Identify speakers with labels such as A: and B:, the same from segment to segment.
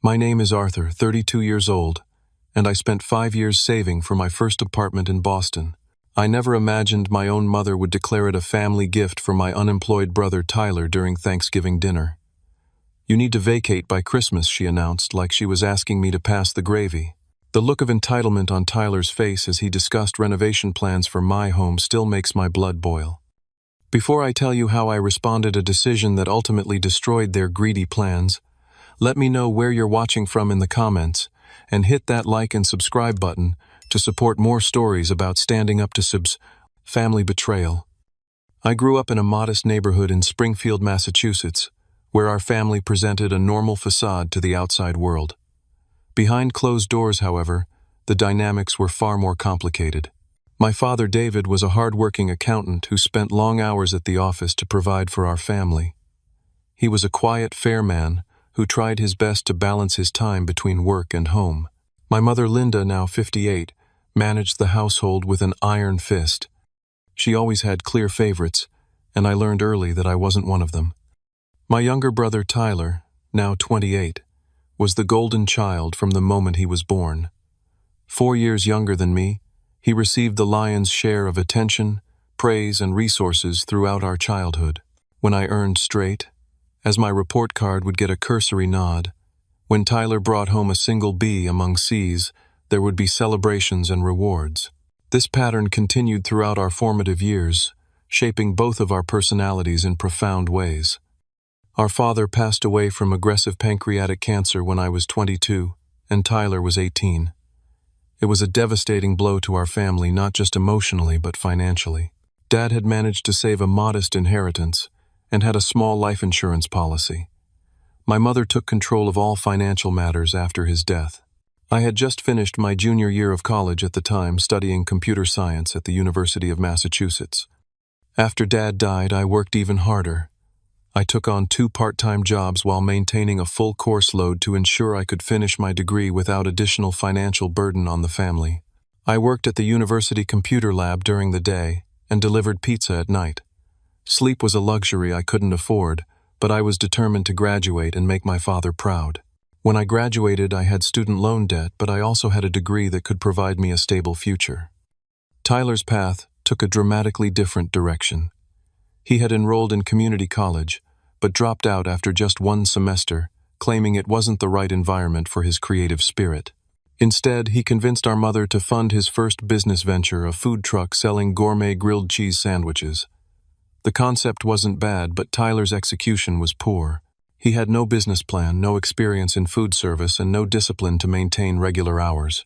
A: My name is Arthur, 32 years old, and I spent 5 years saving for my first apartment in Boston. I never imagined my own mother would declare it a family gift for my unemployed brother Tyler during Thanksgiving dinner. "You need to vacate by Christmas," she announced, like she was asking me to pass the gravy. The look of entitlement on Tyler's face as he discussed renovation plans for my home still makes my blood boil. Before I tell you how I responded to a decision that ultimately destroyed their greedy plans, let me know where you're watching from in the comments, and hit that like and subscribe button to support more stories about standing up to family betrayal. I grew up in a modest neighborhood in Springfield, Massachusetts, where our family presented a normal facade to the outside world. Behind closed doors, however, the dynamics were far more complicated. My father, David, was a hard-working accountant who spent long hours at the office to provide for our family. He was a quiet, fair man who tried his best to balance his time between work and home. My mother, Linda, now 58, managed the household with an iron fist. She always had clear favorites, and I learned early that I wasn't one of them. My younger brother, Tyler, now 28, was the golden child from the moment he was born. 4 years younger than me, he received the lion's share of attention, praise, and resources throughout our childhood. When I earned straight, as my report card would get a cursory nod, when Tyler brought home a single B among C's, there would be celebrations and rewards. This pattern continued throughout our formative years, shaping both of our personalities in profound ways. Our father passed away from aggressive pancreatic cancer when I was 22, and Tyler was 18. It was a devastating blow to our family, not just emotionally but financially. Dad had managed to save a modest inheritance and had a small life insurance policy. My mother took control of all financial matters after his death. I had just finished my junior year of college at the time, studying computer science at the University of Massachusetts. After Dad died, I worked even harder. I took on 2 part-time jobs while maintaining a full course load to ensure I could finish my degree without additional financial burden on the family. I worked at the university computer lab during the day and delivered pizza at night. Sleep was a luxury I couldn't afford, but I was determined to graduate and make my father proud. When I graduated, I had student loan debt, but I also had a degree that could provide me a stable future. Tyler's path took a dramatically different direction. He had enrolled in community college, but dropped out after just 1 semester, claiming it wasn't the right environment for his creative spirit. Instead, he convinced our mother to fund his first business venture, a food truck selling gourmet grilled cheese sandwiches. The concept wasn't bad, but Tyler's execution was poor. He had no business plan, no experience in food service, and no discipline to maintain regular hours.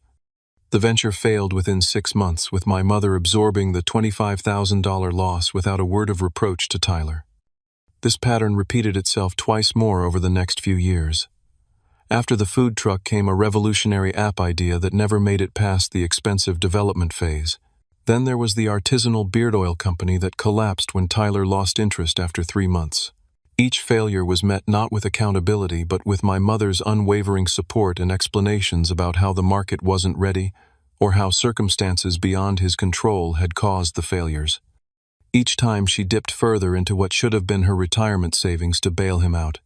A: The venture failed within 6 months, with my mother absorbing the $25,000 loss without a word of reproach to Tyler. This pattern repeated itself twice more over the next few years. After the food truck came a revolutionary app idea that never made it past the expensive development phase. Then there was the artisanal beard oil company that collapsed when Tyler lost interest after 3 months. Each failure was met not with accountability but with my mother's unwavering support and explanations about how the market wasn't ready or how circumstances beyond his control had caused the failures. Each time she dipped further into what should have been her retirement savings to bail him out.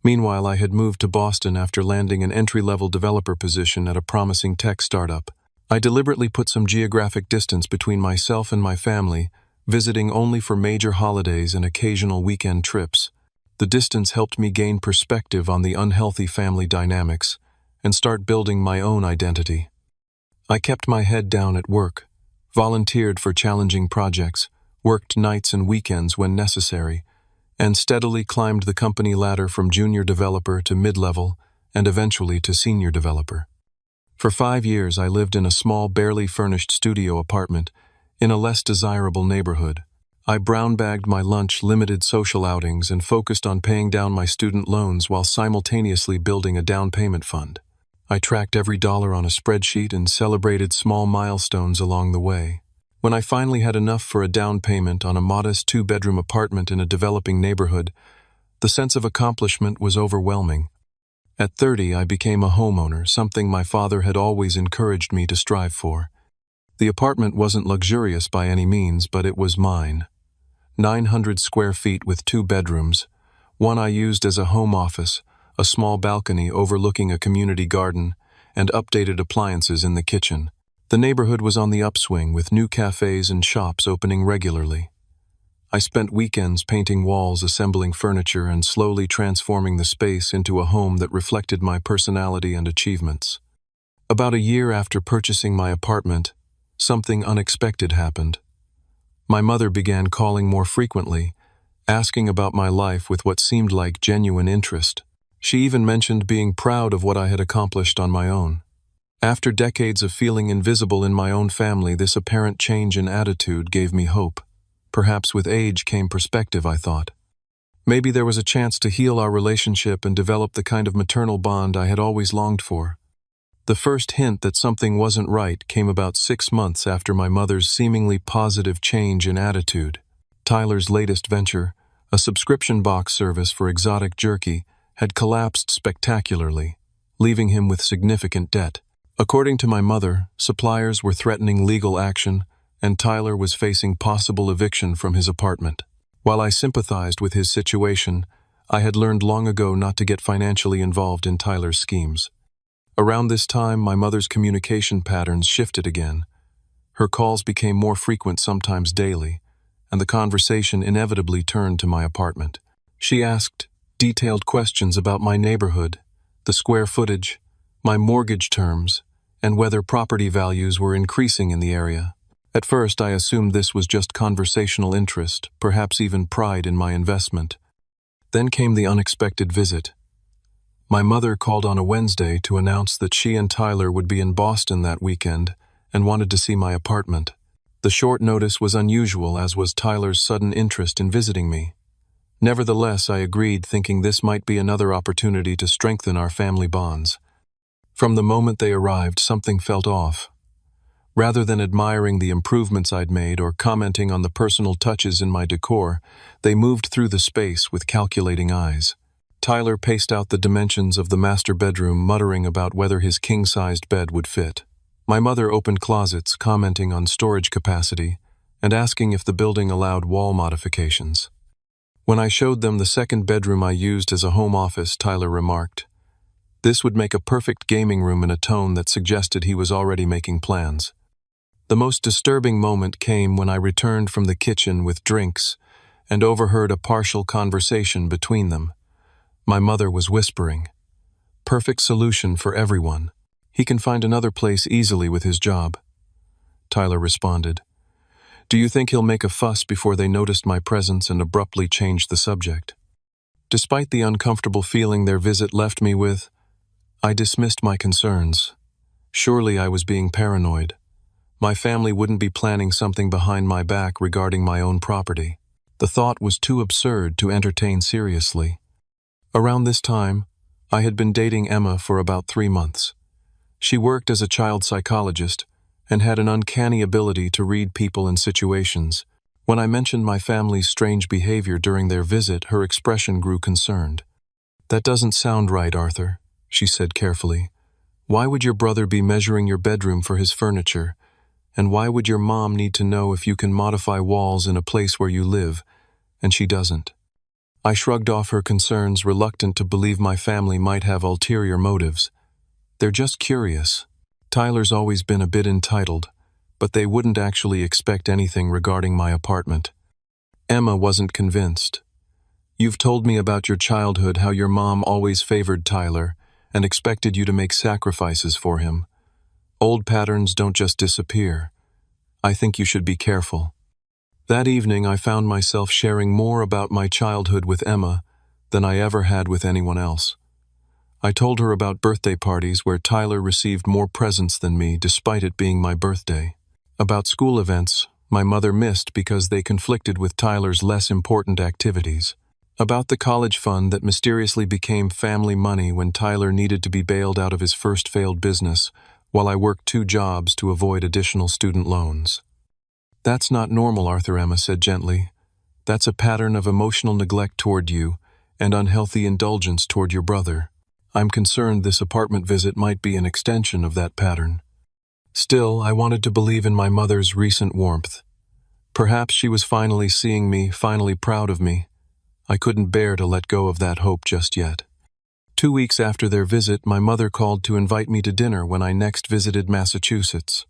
A: Meanwhile, I had moved to Boston after landing an entry-level developer position at a promising tech startup. I deliberately put some geographic distance between myself and my family, visiting only for major holidays and occasional weekend trips. The distance helped me gain perspective on the unhealthy family dynamics and start building my own identity. I kept my head down at work, volunteered for challenging projects, worked nights and weekends when necessary, and steadily climbed the company ladder from junior developer to mid-level and eventually to senior developer. For 5 years, I lived in a small, barely furnished studio apartment in a less desirable neighborhood. I brown-bagged my lunch, limited social outings, and focused on paying down my student loans while simultaneously building a down payment fund. I tracked every dollar on a spreadsheet and celebrated small milestones along the way. When I finally had enough for a down payment on a modest 2-bedroom apartment in a developing neighborhood, the sense of accomplishment was overwhelming. At 30, I became a homeowner, something my father had always encouraged me to strive for. The apartment wasn't luxurious by any means, but it was mine. 900 square feet with 2 bedrooms, one I used as a home office, a small balcony overlooking a community garden, and updated appliances in the kitchen. The neighborhood was on the upswing, with new cafes and shops opening regularly. I spent weekends painting walls, assembling furniture, and slowly transforming the space into a home that reflected my personality and achievements. About a year after purchasing my apartment, something unexpected happened. My mother began calling more frequently, asking about my life with what seemed like genuine interest. She even mentioned being proud of what I had accomplished on my own. After decades of feeling invisible in my own family, this apparent change in attitude gave me hope. Perhaps with age came perspective, I thought. Maybe there was a chance to heal our relationship and develop the kind of maternal bond I had always longed for. The first hint that something wasn't right came about 6 months after my mother's seemingly positive change in attitude. Tyler's latest venture, a subscription box service for exotic jerky, had collapsed spectacularly, leaving him with significant debt. According to my mother, suppliers were threatening legal action, and Tyler was facing possible eviction from his apartment. While I sympathized with his situation, I had learned long ago not to get financially involved in Tyler's schemes. Around this time, my mother's communication patterns shifted again. Her calls became more frequent, sometimes daily, and the conversation inevitably turned to my apartment. She asked detailed questions about my neighborhood, the square footage, my mortgage terms, and whether property values were increasing in the area. At first, I assumed this was just conversational interest, perhaps even pride in my investment. Then came the unexpected visit. My mother called on a Wednesday to announce that she and Tyler would be in Boston that weekend and wanted to see my apartment. The short notice was unusual, as was Tyler's sudden interest in visiting me. Nevertheless, I agreed, thinking this might be another opportunity to strengthen our family bonds. From the moment they arrived, something felt off. Rather than admiring the improvements I'd made or commenting on the personal touches in my decor, they moved through the space with calculating eyes. Tyler paced out the dimensions of the master bedroom, muttering about whether his king-sized bed would fit. My mother opened closets, commenting on storage capacity, and asking if the building allowed wall modifications. When I showed them the second bedroom I used as a home office, Tyler remarked, "This would make a perfect gaming room," in a tone that suggested he was already making plans. The most disturbing moment came when I returned from the kitchen with drinks and overheard a partial conversation between them. My mother was whispering, "Perfect solution for everyone. He can find another place easily with his job." Tyler responded, "Do you think he'll make a fuss?" before they noticed my presence and abruptly changed the subject. Despite the uncomfortable feeling their visit left me with, I dismissed my concerns. Surely I was being paranoid. My family wouldn't be planning something behind my back regarding my own property. The thought was too absurd to entertain seriously. Around this time, I had been dating Emma for about 3 months. She worked as a child psychologist and had an uncanny ability to read people and situations. When I mentioned my family's strange behavior during their visit, her expression grew concerned. "That doesn't sound right, Arthur," she said carefully. "Why would your brother be measuring your bedroom for his furniture? And why would your mom need to know if you can modify walls in a place where you live, and she doesn't?" I shrugged off her concerns, reluctant to believe my family might have ulterior motives. "They're just curious. Tyler's always been a bit entitled, but they wouldn't actually expect anything regarding my apartment." Emma wasn't convinced. "You've told me about your childhood, how your mom always favored Tyler and expected you to make sacrifices for him. Old patterns don't just disappear. I think you should be careful." That evening, I found myself sharing more about my childhood with Emma than I ever had with anyone else. I told her about birthday parties where Tyler received more presents than me, despite it being my birthday. About school events my mother missed because they conflicted with Tyler's less important activities. About the college fund that mysteriously became family money when Tyler needed to be bailed out of his first failed business, while I worked 2 jobs to avoid additional student loans. "That's not normal, Arthur," Emma said gently. "That's a pattern of emotional neglect toward you and unhealthy indulgence toward your brother. I'm concerned this apartment visit might be an extension of that pattern." Still, I wanted to believe in my mother's recent warmth. Perhaps she was finally seeing me, finally proud of me. I couldn't bear to let go of that hope just yet. 2 weeks after their visit, my mother called to invite me to dinner when I next visited Massachusetts.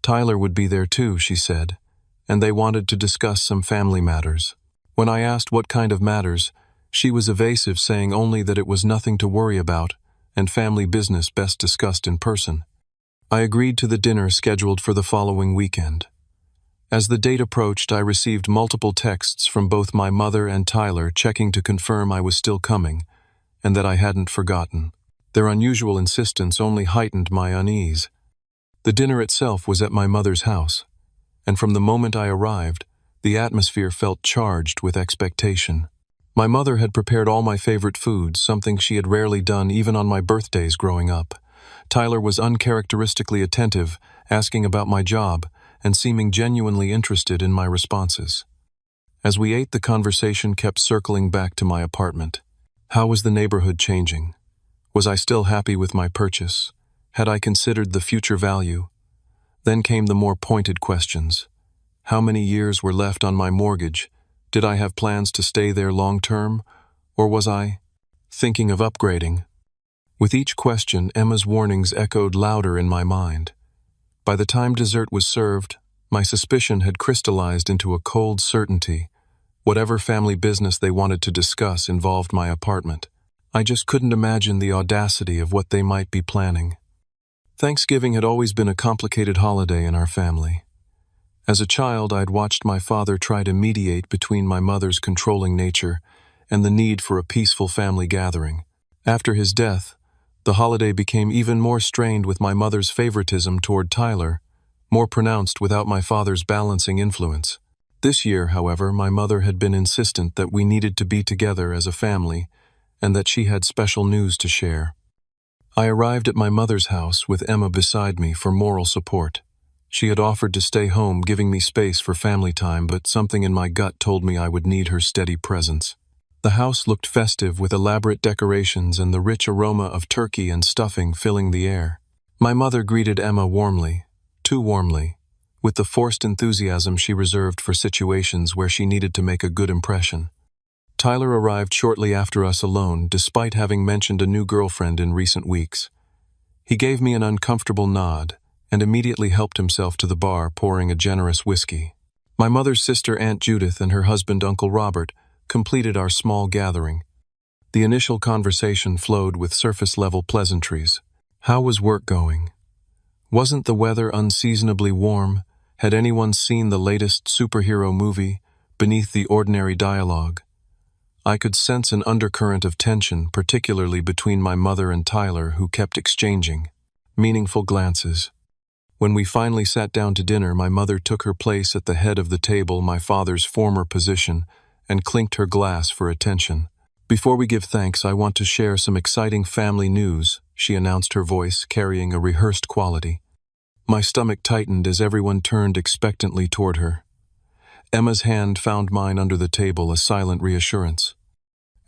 A: Tyler would be there too, she said, and they wanted to discuss some family matters. When I asked what kind of matters, she was evasive, saying only that it was nothing to worry about and family business best discussed in person. I agreed to the dinner scheduled for the following weekend. As the date approached, I received multiple texts from both my mother and Tyler checking to confirm I was still coming and that I hadn't forgotten. Their unusual insistence only heightened my unease. The dinner itself was at my mother's house, and from the moment I arrived, the atmosphere felt charged with expectation. My mother had prepared all my favorite foods, something she had rarely done even on my birthdays growing up. Tyler was uncharacteristically attentive, asking about my job and seeming genuinely interested in my responses. As we ate, the conversation kept circling back to my apartment. How was the neighborhood changing? Was I still happy with my purchase? Had I considered the future value? Then came the more pointed questions. How many years were left on my mortgage? Did I have plans to stay there long term? Or was I thinking of upgrading? With each question, Emma's warnings echoed louder in my mind. By the time dessert was served, my suspicion had crystallized into a cold certainty. Whatever family business they wanted to discuss involved my apartment. I just couldn't imagine the audacity of what they might be planning. Thanksgiving had always been a complicated holiday in our family. As a child, I'd watched my father try to mediate between my mother's controlling nature and the need for a peaceful family gathering. After his death, the holiday became even more strained, with my mother's favoritism toward Tyler more pronounced without my father's balancing influence. This year, however, my mother had been insistent that we needed to be together as a family and that she had special news to share. I arrived at my mother's house with Emma beside me for moral support. She had offered to stay home, giving me space for family time, but something in my gut told me I would need her steady presence. The house looked festive, with elaborate decorations and the rich aroma of turkey and stuffing filling the air. My mother greeted Emma warmly, too warmly, with the forced enthusiasm she reserved for situations where she needed to make a good impression. Tyler arrived shortly after us alone, despite having mentioned a new girlfriend in recent weeks. He gave me an uncomfortable nod and immediately helped himself to the bar, pouring a generous whiskey. My mother's sister, Aunt Judith, and her husband, Uncle Robert, completed our small gathering. The initial conversation flowed with surface-level pleasantries. How was work going? Wasn't the weather unseasonably warm? Had anyone seen the latest superhero movie? Beneath the ordinary dialogue, I could sense an undercurrent of tension, particularly between my mother and Tyler, who kept exchanging meaningful glances. When we finally sat down to dinner, my mother took her place at the head of the table, my father's former position, and clinked her glass for attention. Before we give thanks, I want to share some exciting family news, she announced, her voice carrying a rehearsed quality. My stomach tightened as everyone turned expectantly toward her. Emma's hand found mine under the table, a silent reassurance.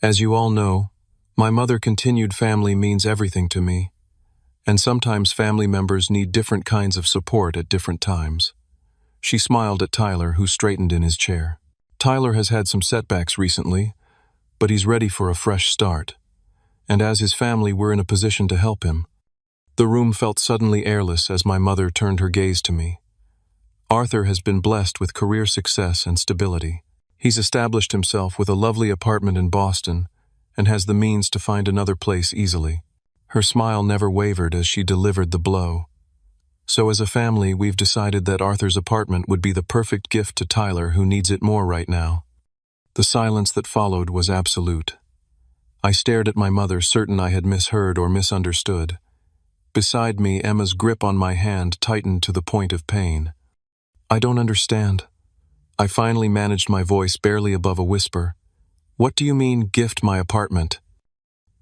A: As you all know, my mother continued, family means everything to me. And sometimes family members need different kinds of support at different times. She smiled at Tyler, who straightened in his chair. Tyler has had some setbacks recently, but he's ready for a fresh start. And as his family, we're in a position to help him. The room felt suddenly airless as my mother turned her gaze to me. Arthur has been blessed with career success and stability. He's established himself with a lovely apartment in Boston and has the means to find another place easily. Her smile never wavered as she delivered the blow. So as a family, we've decided that Arthur's apartment would be the perfect gift to Tyler, who needs it more right now. The silence that followed was absolute. I stared at my mother, certain I had misheard or misunderstood. Beside me, Emma's grip on my hand tightened to the point of pain. I don't understand. I finally managed my voice barely above a whisper. What do you mean, gift my apartment?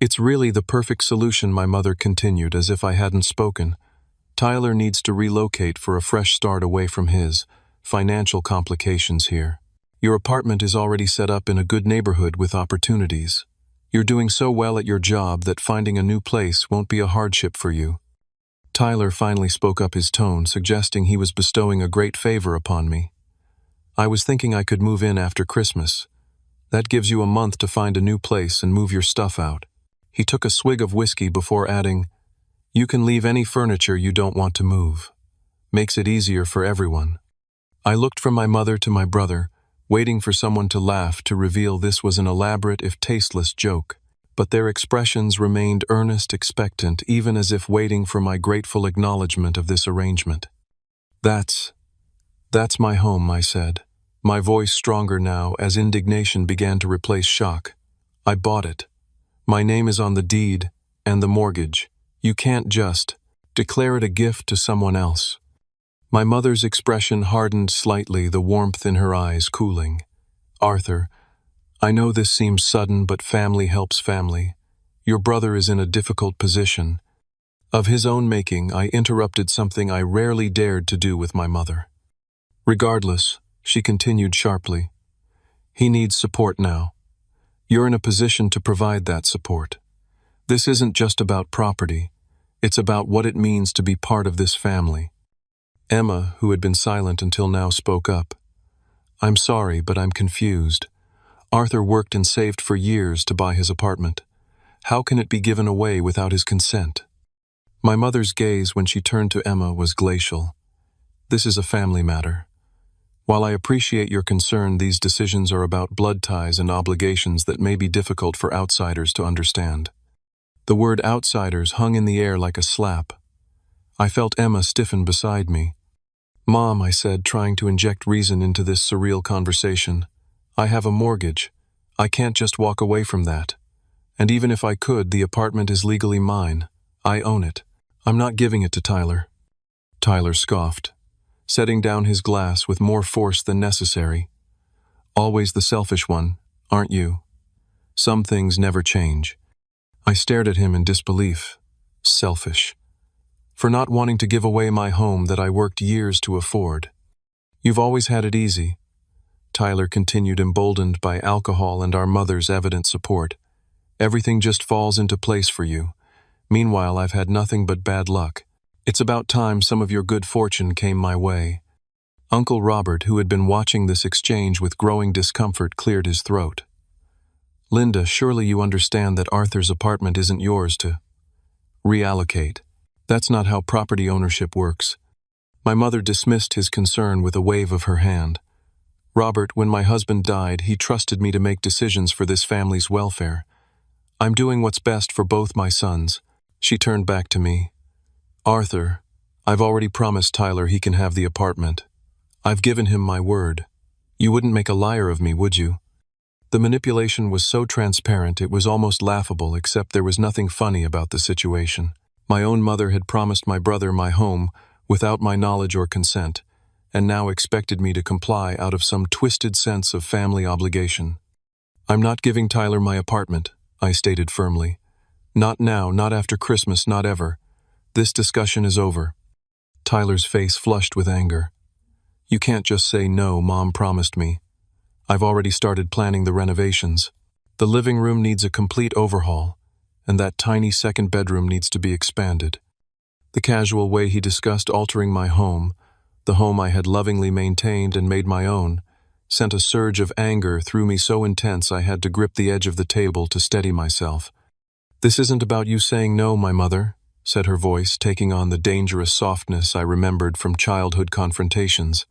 A: It's really the perfect solution, my mother continued, as if I hadn't spoken. Tyler needs to relocate for a fresh start away from his financial complications here. Your apartment is already set up in a good neighborhood with opportunities. You're doing so well at your job that finding a new place won't be a hardship for you. Tyler finally spoke up, his tone suggesting he was bestowing a great favor upon me. I was thinking I could move in after Christmas. That gives you a month to find a new place and move your stuff out. He took a swig of whiskey before adding, "You can leave any furniture you don't want to move. Makes it easier for everyone." I looked from my mother to my brother, waiting for someone to laugh to reveal this was an elaborate if tasteless joke. But their expressions remained earnest, expectant, even as if waiting for my grateful acknowledgement of this arrangement. That's my home," I said, my voice stronger now as indignation began to replace shock. "I bought it. My name is on the deed and the mortgage. You can't just declare it a gift to someone else." My mother's expression hardened slightly, the warmth in her eyes cooling. "Arthur, I know this seems sudden, but family helps family. Your brother is in a difficult position." Of his own making, I interrupted something I rarely dared to do with my mother. "Regardless," she continued sharply, "he needs support now. You're in a position to provide that support. This isn't just about property. It's about what it means to be part of this family." Emma, who had been silent until now, spoke up. "I'm sorry, but I'm confused. Arthur worked and saved for years to buy his apartment. How can it be given away without his consent?" My mother's gaze when she turned to Emma was glacial. "This is a family matter. While I appreciate your concern, these decisions are about blood ties and obligations that may be difficult for outsiders to understand." The word outsiders hung in the air like a slap. I felt Emma stiffen beside me. "Mom," I said, trying to inject reason into this surreal conversation, "I have a mortgage. I can't just walk away from that. And even if I could, the apartment is legally mine. I own it. I'm not giving it to Tyler." Tyler scoffed, setting down his glass with more force than necessary. "Always the selfish one, aren't you? Some things never change." I stared at him in disbelief. Selfish. For not wanting to give away my home that I worked years to afford. "You've always had it easy," Tyler continued, emboldened by alcohol and our mother's evident support. "Everything just falls into place for you. Meanwhile, I've had nothing but bad luck. It's about time some of your good fortune came my way." Uncle Robert, who had been watching this exchange with growing discomfort, cleared his throat. "Linda, surely you understand that Arthur's apartment isn't yours to reallocate. That's not how property ownership works." My mother dismissed his concern with a wave of her hand. "Robert, when my husband died, he trusted me to make decisions for this family's welfare. I'm doing what's best for both my sons." She turned back to me. "Arthur, I've already promised Tyler he can have the apartment. I've given him my word. You wouldn't make a liar of me, would you?" The manipulation was so transparent it was almost laughable, except there was nothing funny about the situation. My own mother had promised my brother my home without my knowledge or consent, and now expected me to comply out of some twisted sense of family obligation. "I'm not giving Tyler my apartment," I stated firmly. "Not now, not after Christmas, not ever. This discussion is over." Tyler's face flushed with anger. "You can't just say no, Mom promised me. I've already started planning the renovations. The living room needs a complete overhaul, and that tiny second bedroom needs to be expanded." The casual way he discussed altering my home, the home I had lovingly maintained and made my own, sent a surge of anger through me so intense I had to grip the edge of the table to steady myself. "This isn't about you saying no, my mother," said her voice, taking on the dangerous softness I remembered from childhood confrontations.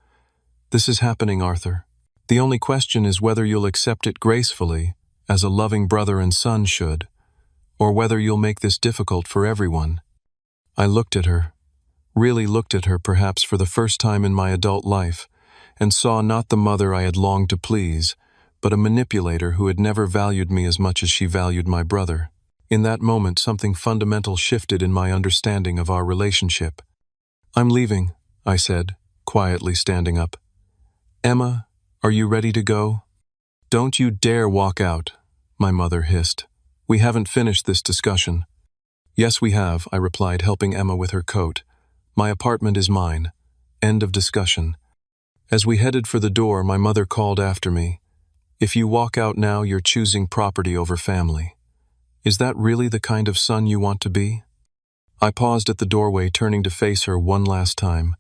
A: "This is happening, Arthur. The only question is whether you'll accept it gracefully, as a loving brother and son should, or whether you'll make this difficult for everyone." I looked at her, really looked at her perhaps for the first time in my adult life, and saw not the mother I had longed to please, but a manipulator who had never valued me as much as she valued my brother. In that moment, something fundamental shifted in my understanding of our relationship. "I'm leaving," I said, quietly standing up. "Emma, are you ready to go?" "Don't you dare walk out," my mother hissed. "We haven't finished this discussion." "Yes, we have," I replied, helping Emma with her coat. "My apartment is mine. End of discussion." As we headed for the door, my mother called after me. "If you walk out now, you're choosing property over family. Is that really the kind of son you want to be?" I paused at the doorway, turning to face her one last time.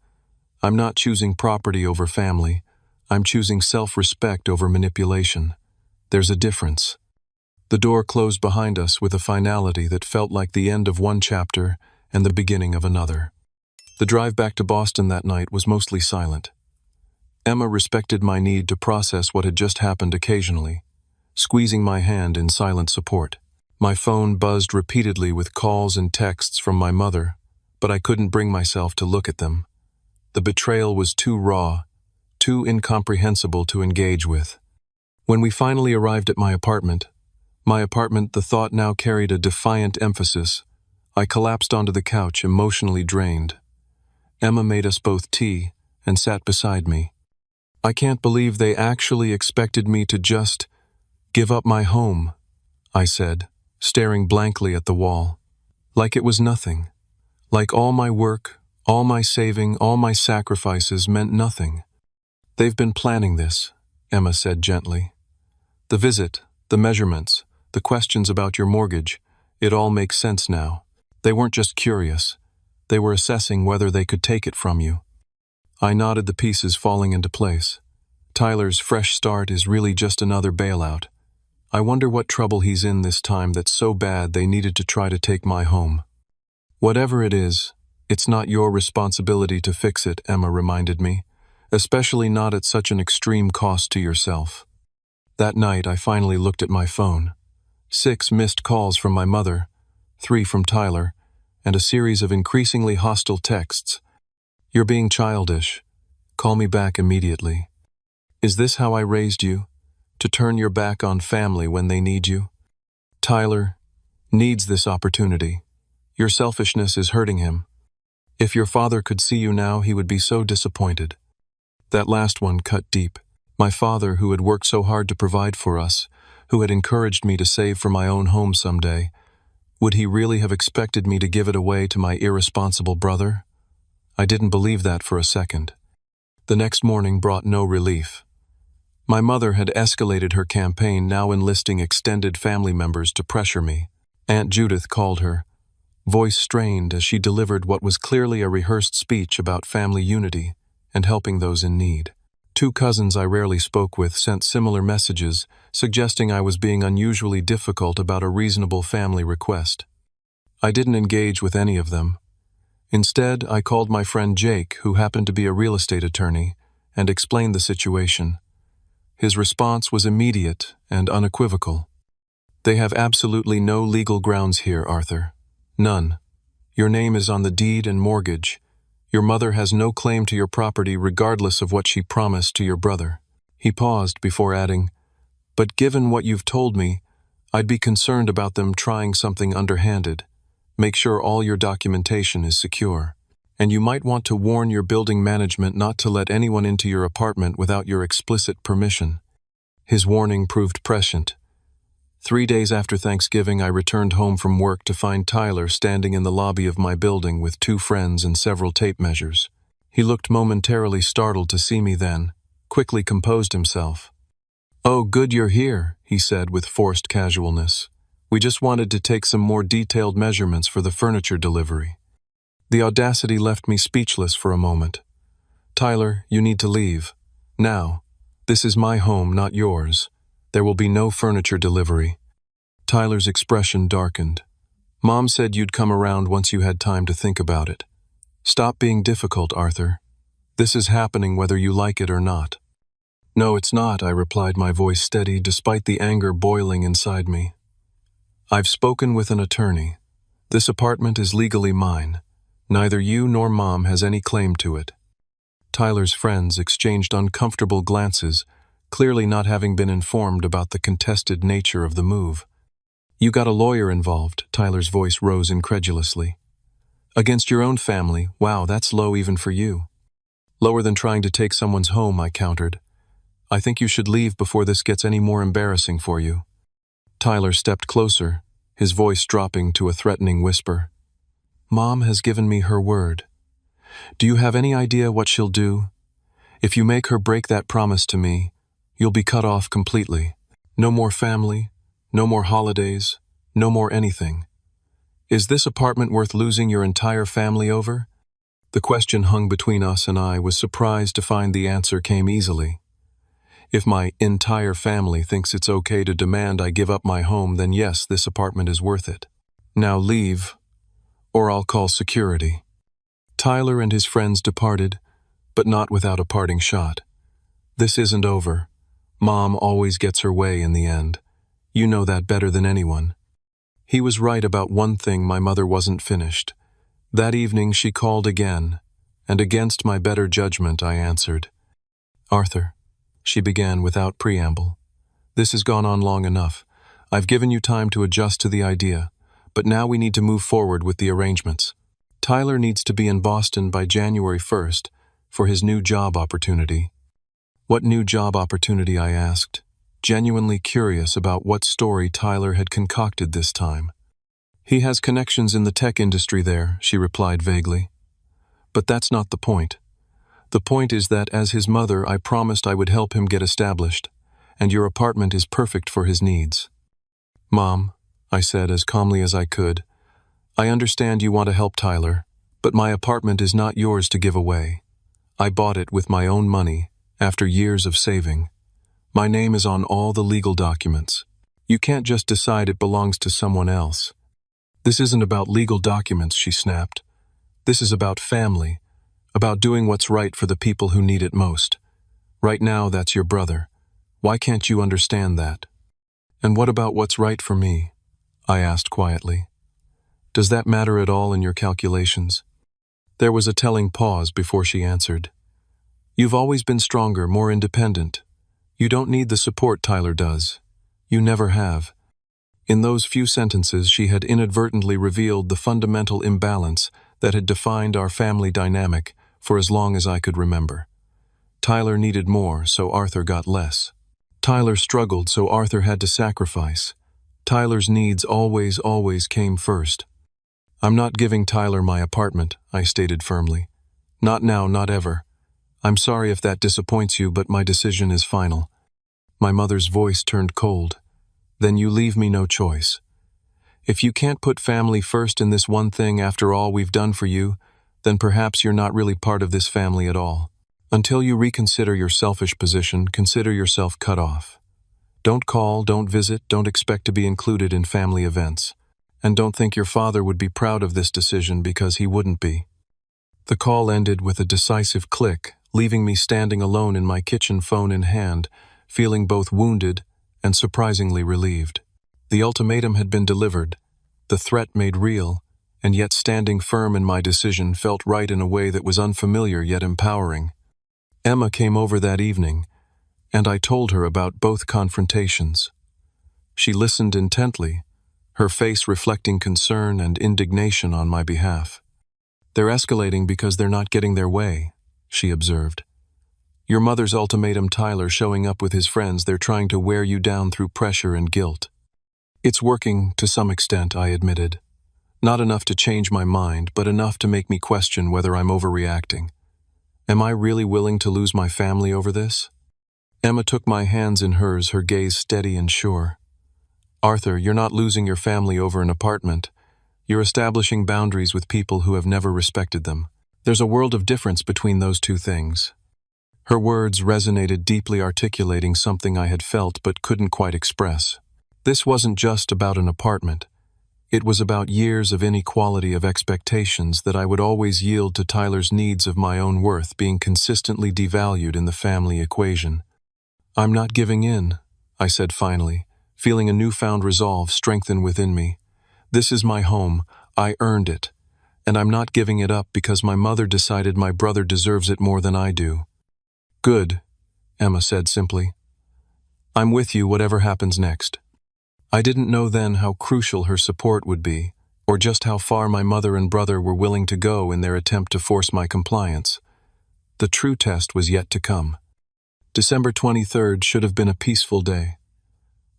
A: "I'm not choosing property over family. I'm choosing self-respect over manipulation. There's a difference." The door closed behind us with a finality that felt like the end of one chapter and the beginning of another. The drive back to Boston that night was mostly silent. Emma respected my need to process what had just happened occasionally, squeezing my hand in silent support. My phone buzzed repeatedly with calls and texts from my mother, but I couldn't bring myself to look at them. The betrayal was too raw, too incomprehensible to engage with. When we finally arrived at my apartment, the thought now carried a defiant emphasis. I collapsed onto the couch, emotionally drained. Emma made us both tea and sat beside me. I can't believe they actually expected me to just give up my home, I said, staring blankly at the wall. Like it was nothing. Like all my work, all my saving, all my sacrifices meant nothing. They've been planning this, Emma said gently. The visit, the measurements, the questions about your mortgage, it all makes sense now. They weren't just curious. They were assessing whether they could take it from you. I nodded, the pieces falling into place. Tyler's fresh start is really just another bailout. I wonder what trouble he's in this time that's so bad they needed to try to take my home. Whatever it is, it's not your responsibility to fix it, Emma reminded me, especially not at such an extreme cost to yourself. That night, I finally looked at my phone. 6 missed calls from my mother, 3 from Tyler, and a series of increasingly hostile texts. You're being childish. Call me back immediately. Is this how I raised you? To turn your back on family when they need you? Tyler needs this opportunity. Your selfishness is hurting him. If your father could see you now, he would be so disappointed. That last one cut deep. My father, who had worked so hard to provide for us, who had encouraged me to save for my own home someday, would he really have expected me to give it away to my irresponsible brother? I didn't believe that for a second. The next morning brought no relief. My mother had escalated her campaign, now enlisting extended family members to pressure me. Aunt Judith called her, voice strained as she delivered what was clearly a rehearsed speech about family unity and helping those in need. 2 cousins I rarely spoke with sent similar messages, suggesting I was being unusually difficult about a reasonable family request. I didn't engage with any of them. Instead, I called my friend Jake, who happened to be a real estate attorney, and explained the situation. His response was immediate and unequivocal. They have absolutely no legal grounds here, Arthur. None. Your name is on the deed and mortgage. Your mother has no claim to your property regardless of what she promised to your brother. He paused before adding, but given what you've told me, I'd be concerned about them trying something underhanded. Make sure all your documentation is secure. And you might want to warn your building management not to let anyone into your apartment without your explicit permission. His warning proved prescient. 3 days after Thanksgiving, I returned home from work to find Tyler standing in the lobby of my building with 2 friends and several tape measures. He looked momentarily startled to see me then, quickly composed himself. "Oh, good you're here," he said with forced casualness. "We just wanted to take some more detailed measurements for the furniture delivery." The audacity left me speechless for a moment. "Tyler, you need to leave. Now. This is my home, not yours. There will be no furniture delivery." Tyler's expression darkened. "Mom said you'd come around once you had time to think about it. Stop being difficult, Arthur. This is happening whether you like it or not." "No, it's not," I replied, my voice steady despite the anger boiling inside me. "I've spoken with an attorney. This apartment is legally mine. Neither you nor Mom has any claim to it." Tyler's friends exchanged uncomfortable glances, clearly not having been informed about the contested nature of the move. "You got a lawyer involved," Tyler's voice rose incredulously. "Against your own family? Wow, that's low even for you." "Lower than trying to take someone's home," I countered. "I think you should leave before this gets any more embarrassing for you." Tyler stepped closer, his voice dropping to a threatening whisper. "Mom has given me her word. Do you have any idea what she'll do? If you make her break that promise to me, you'll be cut off completely. No more family, no more holidays, no more anything. Is this apartment worth losing your entire family over?" The question hung between us, and I was surprised to find the answer came easily. If my entire family thinks it's okay to demand I give up my home, then yes, this apartment is worth it. Now leave, or I'll call security. Tyler and his friends departed, but not without a parting shot. This isn't over. Mom always gets her way in the end. You know that better than anyone. He was right about one thing: my mother wasn't finished. That evening she called again, and against my better judgment I answered. Arthur, she began without preamble, this has gone on long enough. I've given you time to adjust to the idea, but now we need to move forward with the arrangements. Tyler needs to be in Boston by January 1st for his new job opportunity. What new job opportunity? I asked, genuinely curious about what story Tyler had concocted this time. He has connections in the tech industry there, she replied vaguely. But that's not the point. The point is that as his mother, I promised I would help him get established, and your apartment is perfect for his needs. Mom, I said as calmly as I could, I understand you want to help Tyler, but my apartment is not yours to give away. I bought it with my own money, after years of saving. My name is on all the legal documents. You can't just decide it belongs to someone else. This isn't about legal documents, she snapped. This is about family, about doing what's right for the people who need it most. Right now, that's your brother. Why can't you understand that? And what about what's right for me? I asked quietly. Does that matter at all in your calculations? There was a telling pause before she answered. You've always been stronger, more independent. You don't need the support Tyler does. You never have. In those few sentences, she had inadvertently revealed the fundamental imbalance that had defined our family dynamic for as long as I could remember. Tyler needed more, so Arthur got less. Tyler struggled, so Arthur had to sacrifice. Tyler's needs always came first. I'm not giving Tyler my apartment, I stated firmly. Not now, not ever. I'm sorry if that disappoints you, but my decision is final. My mother's voice turned cold. Then you leave me no choice. If you can't put family first in this one thing after all we've done for you, then perhaps you're not really part of this family at all. Until you reconsider your selfish position, consider yourself cut off. Don't call, don't visit, don't expect to be included in family events. And don't think your father would be proud of this decision, because he wouldn't be. The call ended with a decisive click, leaving me standing alone in my kitchen, phone in hand, feeling both wounded and surprisingly relieved. The ultimatum had been delivered, the threat made real, and yet standing firm in my decision felt right in a way that was unfamiliar yet empowering. Emma came over that evening, and I told her about both confrontations. She listened intently, her face reflecting concern and indignation on my behalf. They're escalating because they're not getting their way, she observed. Your mother's ultimatum, Tyler showing up with his friends, they're trying to wear you down through pressure and guilt. It's working to some extent, I admitted. Not enough to change my mind, but enough to make me question whether I'm overreacting. Am I really willing to lose my family over this? Emma took my hands in hers, her gaze steady and sure. Arthur, you're not losing your family over an apartment. You're establishing boundaries with people who have never respected them. There's a world of difference between those two things. Her words resonated deeply, articulating something I had felt but couldn't quite express. This wasn't just about an apartment. It was about years of inequality of expectations that I would always yield to Tyler's needs of my own worth being consistently devalued in the family equation. I'm not giving in, I said finally, feeling a newfound resolve strengthen within me. This is my home, I earned it, and I'm not giving it up because my mother decided my brother deserves it more than I do. Good, Emma said simply. I'm with you whatever happens next. I didn't know then how crucial her support would be, or just how far my mother and brother were willing to go in their attempt to force my compliance. The true test was yet to come. December 23rd should have been a peaceful day.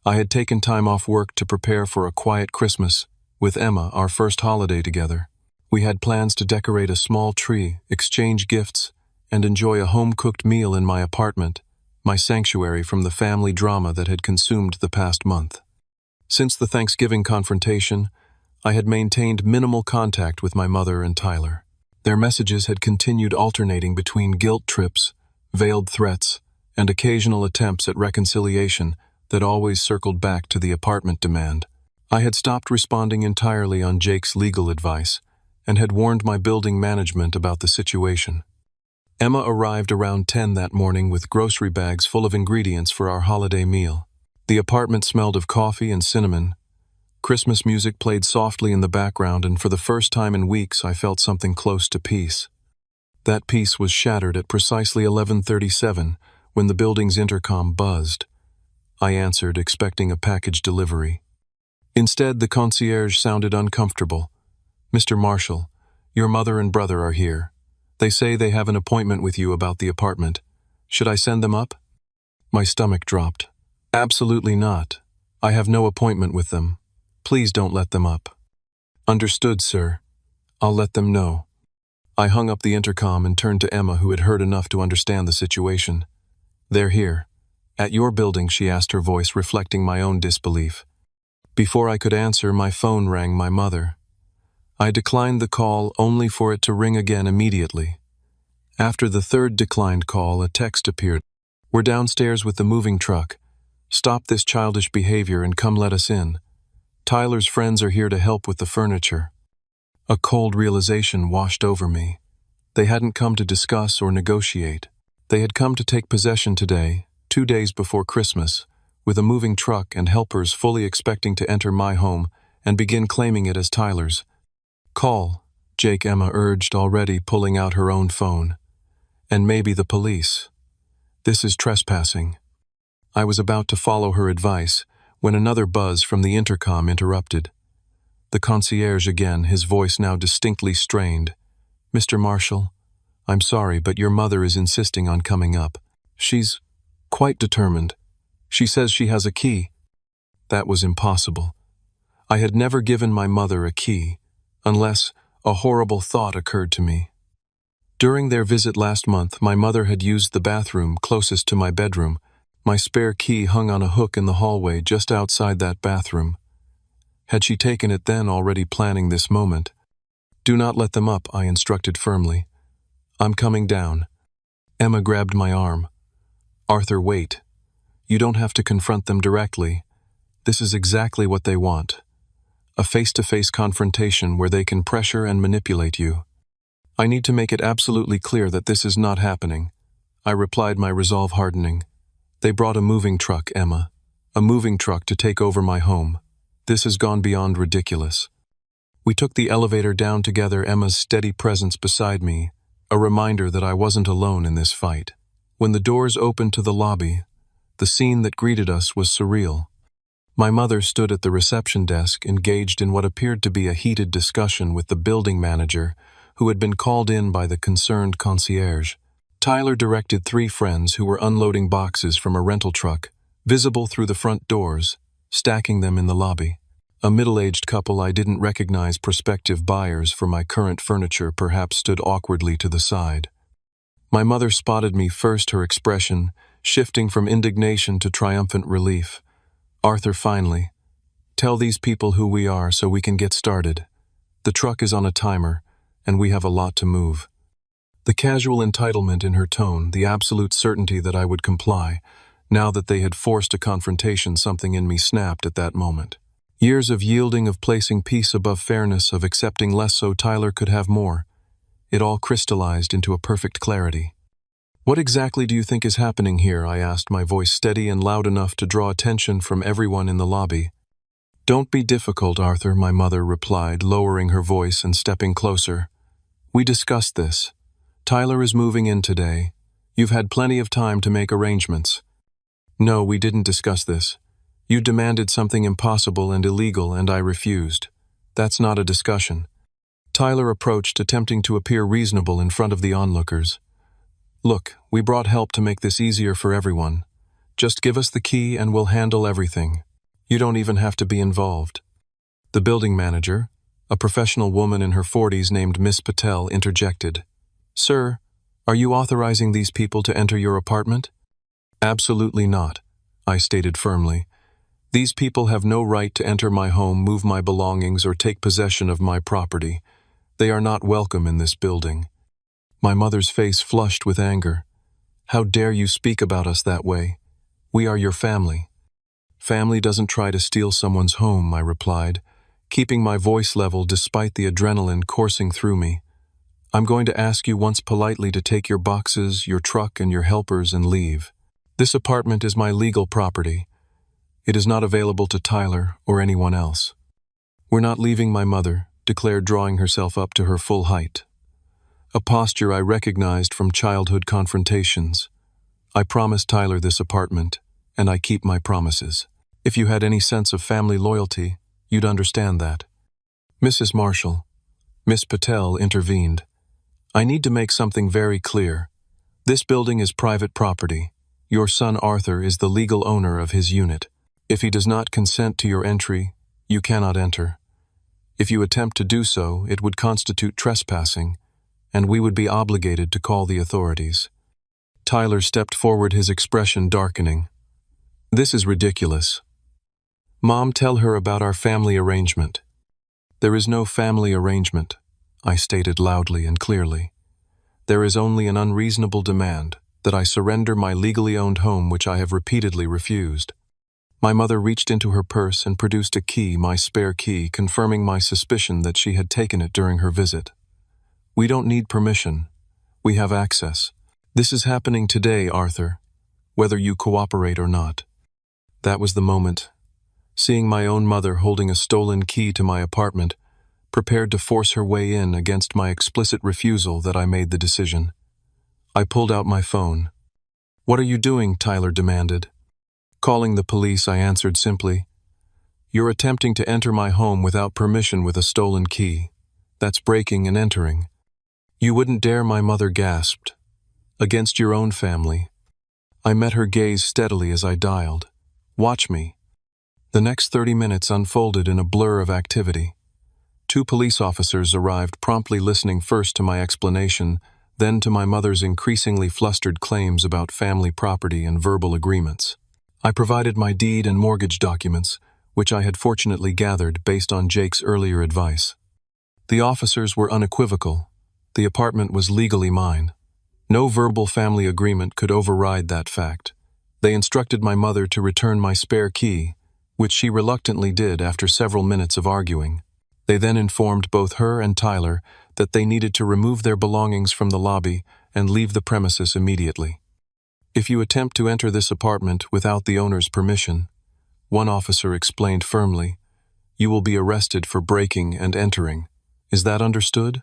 A: I had taken time off work to prepare for a quiet Christmas with Emma, our first holiday together. We had plans to decorate a small tree, exchange gifts, and enjoy a home-cooked meal in my apartment, my sanctuary from the family drama that had consumed the past month. Since the Thanksgiving confrontation, I had maintained minimal contact with my mother and Tyler. Their messages had continued alternating between guilt trips, veiled threats, and occasional attempts at reconciliation that always circled back to the apartment demand. I had stopped responding entirely on Jake's legal advice and had warned my building management about the situation. Emma arrived around 10 that morning with grocery bags full of ingredients for our holiday meal. The apartment smelled of coffee and cinnamon. Christmas music played softly in the background, and for the first time in weeks I felt something close to peace. That peace was shattered at precisely 11:37 when the building's intercom buzzed. I answered, expecting a package delivery. Instead, the concierge sounded uncomfortable. "Mr. Marshall, your mother and brother are here. They say they have an appointment with you about the apartment. Should I send them up?" My stomach dropped. "Absolutely not. I have no appointment with them. Please don't let them up." "Understood, sir. I'll let them know." I hung up the intercom and turned to Emma, who had heard enough to understand the situation. "They're here. At your building," she asked, her voice reflecting my own disbelief. Before I could answer, my phone rang. My mother. I declined the call, only for it to ring again immediately. After the third declined call, a text appeared. "We're downstairs with the moving truck. Stop this childish behavior and come let us in. Tyler's friends are here to help with the furniture." A cold realization washed over me. They hadn't come to discuss or negotiate. They had come to take possession today, 2 days before Christmas, with a moving truck and helpers fully expecting to enter my home and begin claiming it as Tyler's. "Call," Jake, Emma urged, already pulling out her own phone. "And maybe the police. This is trespassing." I was about to follow her advice when another buzz from the intercom interrupted. The concierge again, his voice now distinctly strained. "Mr. Marshall, I'm sorry, but your mother is insisting on coming up. She's quite determined. She says she has a key." That was impossible. I had never given my mother a key, unless a horrible thought occurred to me. During their visit last month, my mother had used the bathroom closest to my bedroom. My spare key hung on a hook in the hallway just outside that bathroom. Had she taken it then, already planning this moment? "Do not let them up," I instructed firmly. "I'm coming down." Emma grabbed my arm. "Arthur, wait. You don't have to confront them directly. This is exactly what they want. A face-to-face confrontation where they can pressure and manipulate you. I need to make it absolutely clear that this is not happening." I replied, my resolve hardening. "They brought a moving truck, Emma. A moving truck to take over my home. This has gone beyond ridiculous." We took the elevator down together, Emma's steady presence beside me, a reminder that I wasn't alone in this fight. When the doors opened to the lobby, the scene that greeted us was surreal. My mother stood at the reception desk, engaged in what appeared to be a heated discussion with the building manager, who had been called in by the concerned concierge. Tyler directed 3 friends who were unloading boxes from a rental truck, visible through the front doors, stacking them in the lobby. A middle-aged couple I didn't recognize, prospective buyers for my current furniture, perhaps stood awkwardly to the side. My mother spotted me first, her expression shifting from indignation to triumphant relief. "Arthur, finally. Tell these people who we are so we can get started. The truck is on a timer, and we have a lot to move." The casual entitlement in her tone, the absolute certainty that I would comply. Now that they had forced a confrontation, something in me snapped at that moment. Years of yielding, of placing peace above fairness, of accepting less so Tyler could have more. It all crystallized into a perfect clarity. "What exactly do you think is happening here?" I asked, my voice steady and loud enough to draw attention from everyone in the lobby. "Don't be difficult, Arthur," my mother replied, lowering her voice and stepping closer. "We discussed this. Tyler is moving in today. You've had plenty of time to make arrangements." "No, we didn't discuss this. You demanded something impossible and illegal, and I refused. That's not a discussion." Tyler approached, attempting to appear reasonable in front of the onlookers. "Look, we brought help to make this easier for everyone. Just give us the key and we'll handle everything. You don't even have to be involved." The building manager, a professional woman in her 40s named Miss Patel, interjected. "Sir, are you authorizing these people to enter your apartment?" "Absolutely not," I stated firmly. "These people have no right to enter my home, move my belongings, or take possession of my property. They are not welcome in this building." My mother's face flushed with anger. How dare you speak about us that way? We are your family. Family doesn't try to steal someone's home, I replied, keeping my voice level despite the adrenaline coursing through me. I'm going to ask you once politely to take your boxes, your truck, and your helpers and leave. This apartment is my legal property. It is not available to Tyler or anyone else. We're not leaving, my mother declared, drawing herself up to her full height. A posture I recognized from childhood confrontations. I promised Tyler this apartment, and I keep my promises. If you had any sense of family loyalty, you'd understand that. Mrs. Marshall, Miss Patel intervened. I need to make something very clear. This building is private property. Your son Arthur is the legal owner of his unit. If he does not consent to your entry, you cannot enter. If you attempt to do so, it would constitute trespassing, and we would be obligated to call the authorities. Tyler stepped forward, his expression darkening. This is ridiculous. Mom, tell her about our family arrangement. There is no family arrangement, I stated loudly and clearly. There is only an unreasonable demand that I surrender my legally owned home, which I have repeatedly refused. My mother reached into her purse and produced a key, my spare key, confirming my suspicion that she had taken it during her visit. We don't need permission. We have access. This is happening today, Arthur, whether you cooperate or not. That was the moment. Seeing my own mother holding a stolen key to my apartment, prepared to force her way in against my explicit refusal, that I made the decision. I pulled out my phone. What are you doing? Tyler demanded. Calling the police, I answered simply. You're attempting to enter my home without permission with a stolen key. That's breaking and entering. You wouldn't dare, my mother gasped. Against your own family. I met her gaze steadily as I dialed. Watch me. The next 30 minutes unfolded in a blur of activity. 2 police officers arrived, promptly listening first to my explanation, then to my mother's increasingly flustered claims about family property and verbal agreements. I provided my deed and mortgage documents, which I had fortunately gathered based on Jake's earlier advice. The officers were unequivocal. The apartment was legally mine. No verbal family agreement could override that fact. They instructed my mother to return my spare key, which she reluctantly did after several minutes of arguing. They then informed both her and Tyler that they needed to remove their belongings from the lobby and leave the premises immediately. If you attempt to enter this apartment without the owner's permission, one officer explained firmly, you will be arrested for breaking and entering. Is that understood?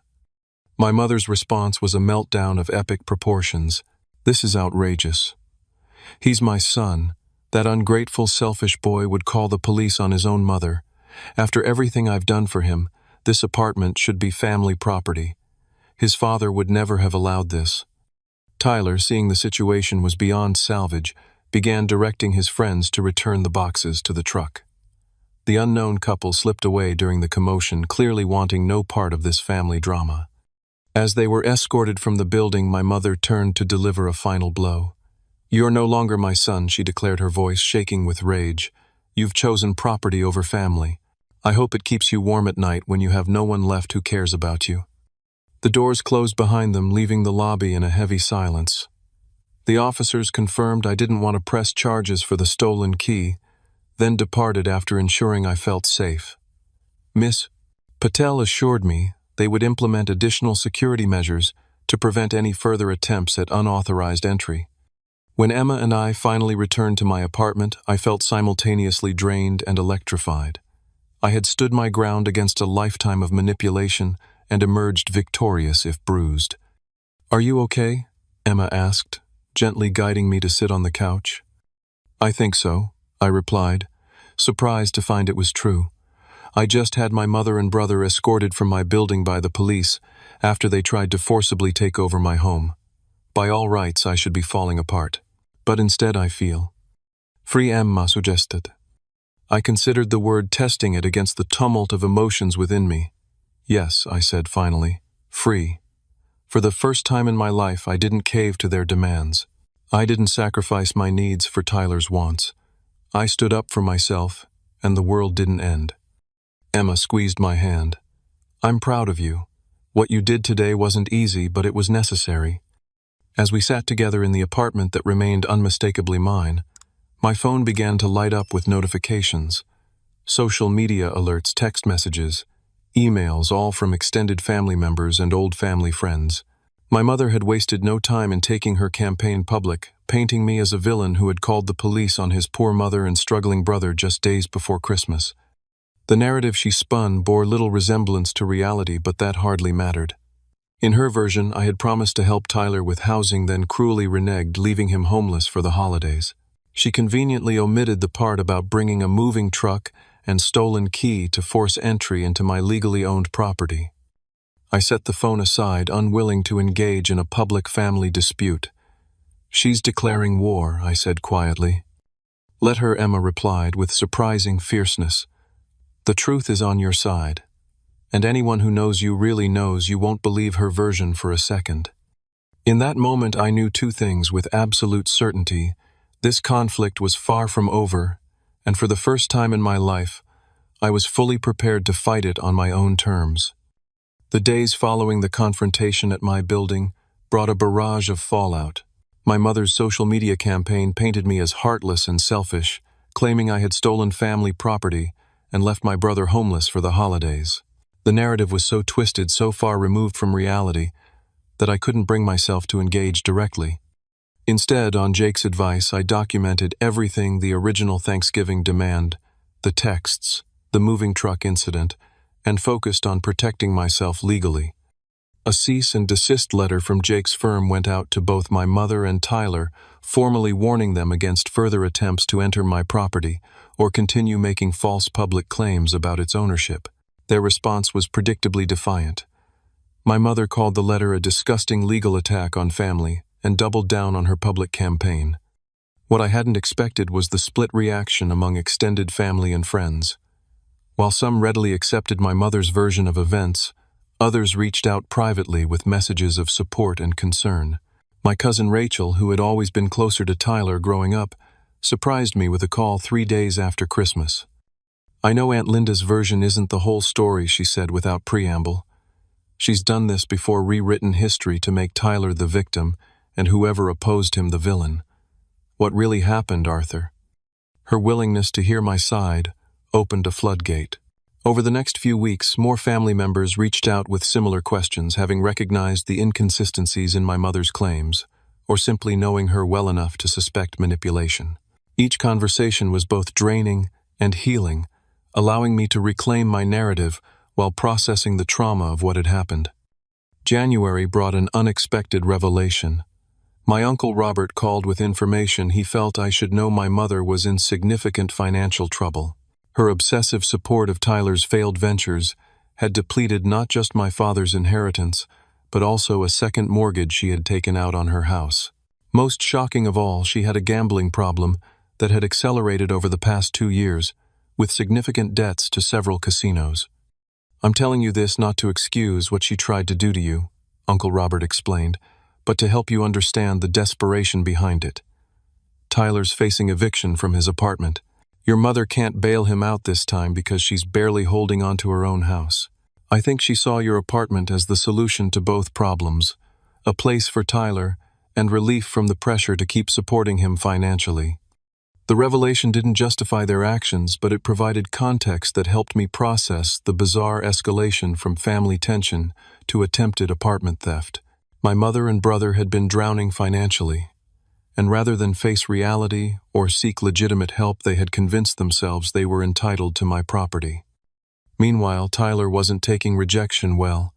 A: My mother's response was a meltdown of epic proportions. This is outrageous. He's my son. That ungrateful, selfish boy would call the police on his own mother. After everything I've done for him, this apartment should be family property. His father would never have allowed this. Tyler, seeing the situation was beyond salvage, began directing his friends to return the boxes to the truck. The unknown couple slipped away during the commotion, clearly wanting no part of this family drama. As they were escorted from the building, my mother turned to deliver a final blow. You're no longer my son, she declared, her voice shaking with rage. You've chosen property over family. I hope it keeps you warm at night when you have no one left who cares about you. The doors closed behind them, leaving the lobby in a heavy silence. The officers confirmed I didn't want to press charges for the stolen key, then departed after ensuring I felt safe. Miss Patel assured me they would implement additional security measures to prevent any further attempts at unauthorized entry. When Emma and I finally returned to my apartment, I felt simultaneously drained and electrified. I had stood my ground against a lifetime of manipulation and emerged victorious if bruised. Are you okay? Emma asked, gently guiding me to sit on the couch. I think so, I replied, surprised to find it was true. I just had my mother and brother escorted from my building by the police after they tried to forcibly take over my home. By all rights, I should be falling apart. But instead I feel free, Emma suggested. I considered the word, testing it against the tumult of emotions within me. Yes, I said finally, free. For the first time in my life, I didn't cave to their demands. I didn't sacrifice my needs for Tyler's wants. I stood up for myself, and the world didn't end. Emma squeezed my hand. I'm proud of you. What you did today wasn't easy, but it was necessary. As we sat together in the apartment that remained unmistakably mine, my phone began to light up with notifications. Social media alerts, text messages, emails, all from extended family members and old family friends. My mother had wasted no time in taking her campaign public, painting me as a villain who had called the police on his poor mother and struggling brother just days before Christmas. The narrative she spun bore little resemblance to reality, but that hardly mattered. In her version, I had promised to help Tyler with housing, then cruelly reneged, leaving him homeless for the holidays. She conveniently omitted the part about bringing a moving truck and stolen key to force entry into my legally owned property. I set the phone aside, unwilling to engage in a public family dispute. "She's declaring war," I said quietly. "Let her," Emma replied with surprising fierceness. "The truth is on your side, and anyone who knows you really knows you won't believe her version for a second." In that moment, I knew two things with absolute certainty. This conflict was far from over, and for the first time in my life, I was fully prepared to fight it on my own terms. The days following the confrontation at my building brought a barrage of fallout. My mother's social media campaign painted me as heartless and selfish, claiming I had stolen family property and left my brother homeless for the holidays. The narrative was so twisted, so far removed from reality, that I couldn't bring myself to engage directly. Instead, on Jake's advice, I documented everything the original Thanksgiving demand, the texts, the moving truck incident, and focused on protecting myself legally. A cease and desist letter from Jake's firm went out to both my mother and Tyler, formally warning them against further attempts to enter my property or continue making false public claims about its ownership. Their response was predictably defiant. My mother called the letter a disgusting legal attack on family and doubled down on her public campaign. What I hadn't expected was the split reaction among extended family and friends. While some readily accepted my mother's version of events, others reached out privately with messages of support and concern. My cousin Rachel, who had always been closer to Tyler growing up, surprised me with a call 3 days after Christmas. "I know Aunt Linda's version isn't the whole story," she said without preamble. "She's done this before, rewritten history to make Tyler the victim and whoever opposed him the villain. What really happened, Arthur?" Her willingness to hear my side opened a floodgate. Over the next few weeks, more family members reached out with similar questions, having recognized the inconsistencies in my mother's claims, or simply knowing her well enough to suspect manipulation. Each conversation was both draining and healing, allowing me to reclaim my narrative while processing the trauma of what had happened. January brought an unexpected revelation. My Uncle Robert called with information he felt I should know. My mother was in significant financial trouble. Her obsessive support of Tyler's failed ventures had depleted not just my father's inheritance, but also a second mortgage she had taken out on her house. Most shocking of all, she had a gambling problem that had accelerated over the past 2 years, with significant debts to several casinos. "I'm telling you this not to excuse what she tried to do to you," Uncle Robert explained, "but to help you understand the desperation behind it. Tyler's facing eviction from his apartment. Your mother can't bail him out this time because she's barely holding on to her own house. I think she saw your apartment as the solution to both problems, a place for Tyler and relief from the pressure to keep supporting him financially." The revelation didn't justify their actions, but it provided context that helped me process the bizarre escalation from family tension to attempted apartment theft. My mother and brother had been drowning financially, and rather than face reality or seek legitimate help, they had convinced themselves they were entitled to my property. Meanwhile, Tyler wasn't taking rejection well.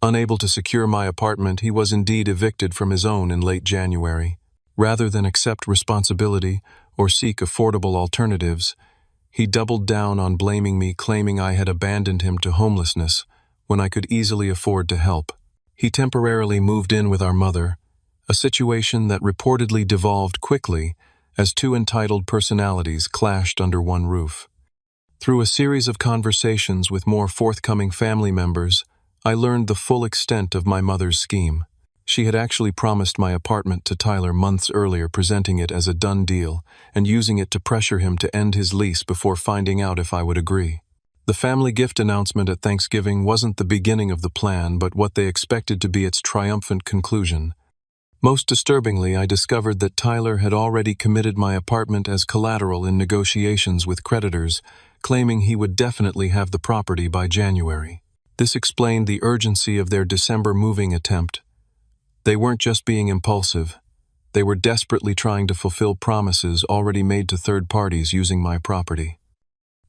A: Unable to secure my apartment, he was indeed evicted from his own in late January. Rather than accept responsibility or seek affordable alternatives, he doubled down on blaming me, claiming I had abandoned him to homelessness when I could easily afford to help. He temporarily moved in with our mother, a situation that reportedly devolved quickly as two entitled personalities clashed under one roof. Through a series of conversations with more forthcoming family members, I learned the full extent of my mother's scheme. She had actually promised my apartment to Tyler months earlier, presenting it as a done deal and using it to pressure him to end his lease before finding out if I would agree. The family gift announcement at Thanksgiving wasn't the beginning of the plan, but what they expected to be its triumphant conclusion. Most disturbingly, I discovered that Tyler had already committed my apartment as collateral in negotiations with creditors, claiming he would definitely have the property by January. This explained the urgency of their December moving attempt. They weren't just being impulsive. They were desperately trying to fulfill promises already made to third parties using my property.